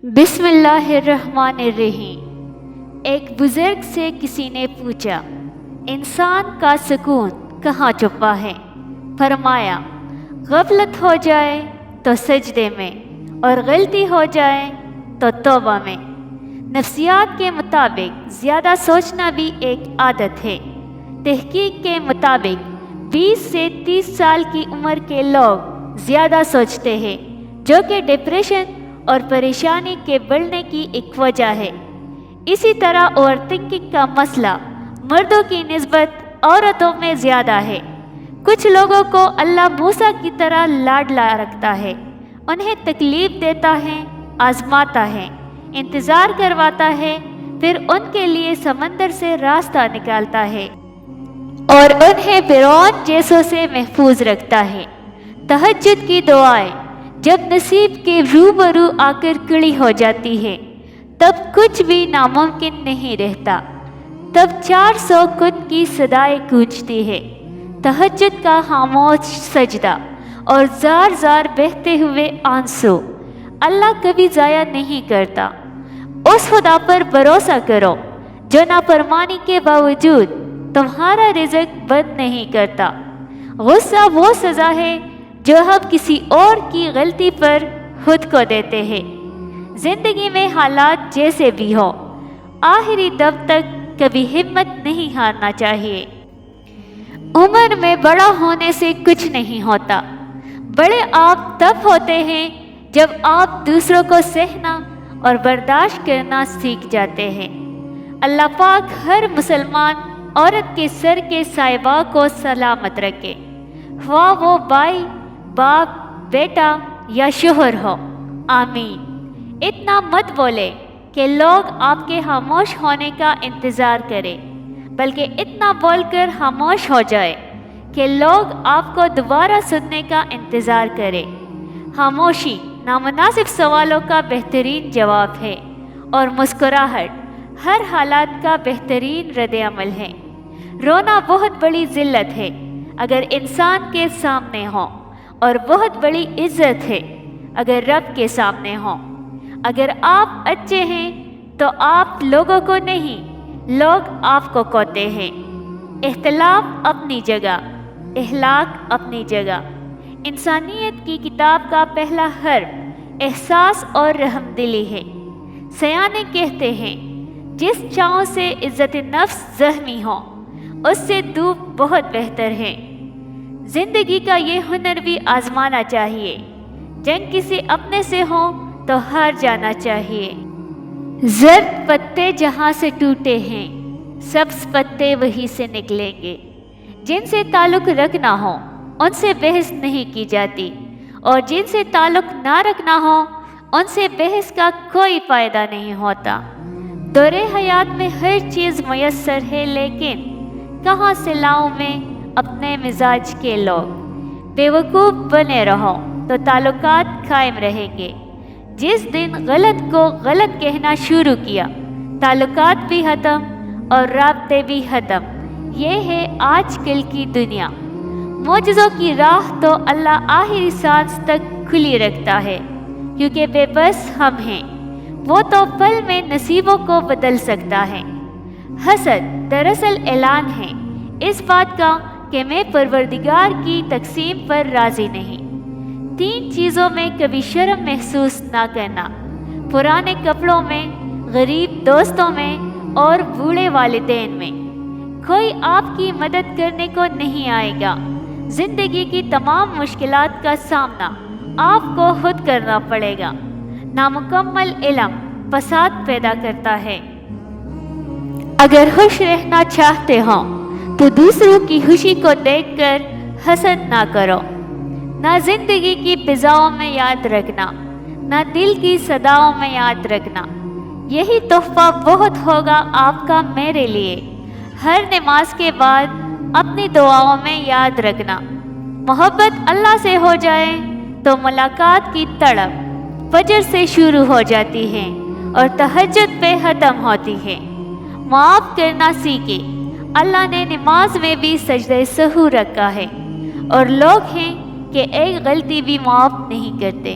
بسم اللہ الرحمن الرحیم۔ ایک بزرگ سے کسی نے پوچھا، انسان کا سکون کہاں چھپا ہے؟ فرمایا، غفلت ہو جائے تو سجدے میں اور غلطی ہو جائے تو توبہ میں۔ نفسیات کے مطابق زیادہ سوچنا بھی ایک عادت ہے۔ تحقیق کے مطابق 20 سے 30 سال کی عمر کے لوگ زیادہ سوچتے ہیں، جو کہ ڈپریشن اور پریشانی کے بڑھنے کی ایک وجہ ہے۔ اسی طرح اوور تھنکنگ کا مسئلہ مردوں کی نسبت عورتوں میں زیادہ ہے۔ کچھ لوگوں کو اللہ موسیٰ کی طرح لاڈلا رکھتا ہے، انہیں تکلیف دیتا ہے، آزماتا ہے، انتظار کرواتا ہے، پھر ان کے لیے سمندر سے راستہ نکالتا ہے اور انہیں فرعون جیسوں سے محفوظ رکھتا ہے۔ تہجد کی دعائیں جب نصیب کے روبرو آ کر کھڑی ہو جاتی ہے، تب کچھ بھی ناممکن نہیں رہتا۔ تب 400 کن کی صدائیں گونجتی ہے۔ تہجد کا خاموش سجدہ اور زار زار بہتے ہوئے آنسو اللہ کبھی ضائع نہیں کرتا۔ اس خدا پر بھروسہ کرو جو نافرمانی کے باوجود تمہارا رزق بند نہیں کرتا۔ غصہ وہ سزا ہے جو ہم کسی اور کی غلطی پر خود کو دیتے ہیں۔ زندگی میں حالات جیسے بھی ہو، آخری دم تک کبھی ہمت نہیں ہارنا چاہیے۔ عمر میں بڑا ہونے سے کچھ نہیں ہوتا۔ بڑے آپ تب ہوتے ہیں جب آپ دوسروں کو سہنا اور برداشت کرنا سیکھ جاتے ہیں۔ اللہ پاک ہر مسلمان عورت کے سر کے صاحبہ کو سلامت رکھے، خواہ وہ بھائی، باپ، بیٹا یا شوہر ہو، آمین۔ اتنا مت بولے کہ لوگ آپ کے خاموش ہونے کا انتظار کریں، بلکہ اتنا بول کر خاموش ہو جائے کہ لوگ آپ کو دوبارہ سننے کا انتظار کریں۔ خاموشی نامناسب سوالوں کا بہترین جواب ہے، اور مسکراہٹ ہر حالات کا بہترین رد عمل ہے۔ رونا بہت بڑی ذلت ہے اگر انسان کے سامنے ہو، اور بہت بڑی عزت ہے اگر رب کے سامنے ہو۔ اگر آپ اچھے ہیں تو آپ لوگوں کو نہیں، لوگ آپ کو کوتے ہیں۔ اختلاف اپنی جگہ، اخلاق اپنی جگہ۔ انسانیت کی کتاب کا پہلا حرف احساس اور رحم دلی ہے۔ سیانے کہتے ہیں، جس چاؤں سے عزت نفس زخمی ہو، اس سے دھوپ بہت بہتر ہے۔ زندگی کا یہ ہنر بھی آزمانا چاہیے۔ جنگ کسی اپنے سے ہو تو ہار جانا چاہیے۔ زرد پتے جہاں سے ٹوٹے ہیں، سبز پتے وہی سے نکلیں گے۔ جن سے تعلق رکھنا ہو ان سے بحث نہیں کی جاتی، اور جن سے تعلق نہ رکھنا ہو ان سے بحث کا کوئی فائدہ نہیں ہوتا۔ دور حیات میں ہر چیز میسر ہے، لیکن کہاں سے لاؤں میں اپنے مزاج کے لوگ؟ بے وقوف بنے رہو تو تعلقات قائم رہیں گے۔ جس دن غلط کو غلط کہنا شروع کیا، تعلقات بھی ختم اور رابطے بھی ختم۔ یہ ہے آج کل کی دنیا۔ معجزوں کی راہ تو اللہ آخری سانس تک کھلی رکھتا ہے، کیونکہ بے بس ہم ہیں۔ وہ تو پل میں نصیبوں کو بدل سکتا ہے۔ حسد دراصل اعلان ہے اس بات کا کہ میں پروردگار کی تقسیم پر راضی نہیں۔ 3 چیزوں میں کبھی شرم محسوس نہ کرنا: پرانے کپڑوں میں، غریب دوستوں میں، اور بوڑھے والدین میں۔ کوئی آپ کی مدد کرنے کو نہیں آئے گا۔ زندگی کی تمام مشکلات کا سامنا آپ کو خود کرنا پڑے گا۔ نامکمل علم فساد پیدا کرتا ہے۔ اگر خوش رہنا چاہتے ہو تو دوسروں کی خوشی کو دیکھ کر حسد نہ کرو۔ نہ زندگی کی فضاؤں میں یاد رکھنا، نہ دل کی صداؤں میں یاد رکھنا۔ یہی تحفہ بہت ہوگا آپ کا میرے لیے۔ ہر نماز کے بعد اپنی دعاؤں میں یاد رکھنا۔ محبت اللہ سے ہو جائے تو ملاقات کی تڑپ فجر سے شروع ہو جاتی ہے اور تہجد پہ ختم ہوتی ہے۔ معاف کرنا سیکھے۔ اللہ نے نماز میں بھی سجدہ سہو رکھا ہے، اور لوگ ہیں کہ ایک غلطی بھی معاف نہیں کرتے۔